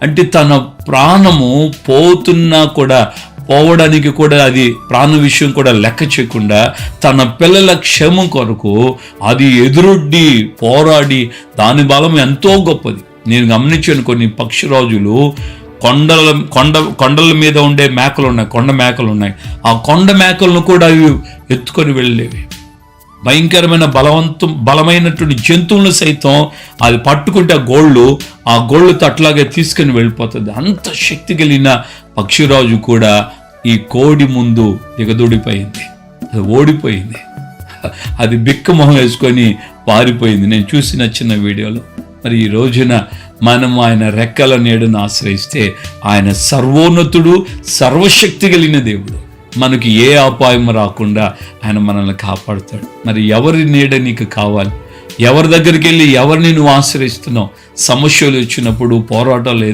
అంటే తన ప్రాణము పోతున్నా కూడా, పోవడానికి కూడా అది ప్రాణ విషయం కూడా లెక్క చేయకుండా తన పిల్లల క్షేమం కొరకు అది ఎదురొడ్డి పోరాడి, దాని బలం ఎంతో గొప్పది. నేను గమనించాను, కొన్ని పక్షిరాజులు కొండల మీద ఉండే మేకలు ఉన్నాయి, కొండ మేకలు ఉన్నాయి. ఆ కొండ మేకలను కూడా అవి ఎత్తుకొని వెళ్ళేవి. భయంకరమైన బలమైనటువంటి జంతువులను సైతం అది పట్టుకుంటే ఆ గోళ్ళతో అట్లాగే తీసుకుని వెళ్ళిపోతుంది. అంత శక్తి కలిగిన పక్షిరాజు కూడా ఈ కోడి ముందు దిగదూడిపోయింది, అది ఓడిపోయింది, అది బిక్కమొహం వేసుకొని పారిపోయింది. నేను చూసిన చిన్న వీడియోలో. మరి ఈ రోజున మనం ఆయన రెక్కల నీడను ఆశ్రయిస్తే ఆయన సర్వోన్నతుడు, సర్వశక్తి కలిగిన దేవుడు. మనకి ఏ అపాయం రాకుండా ఆయన మనల్ని కాపాడుతాడు. మరి ఎవరి నీడ నీకు కావాలి? ఎవరి దగ్గరికి వెళ్ళి ఎవరిని నువ్వు ఆశ్రయిస్తున్నావు? సమస్యలు వచ్చినప్పుడు, పోరాటాలు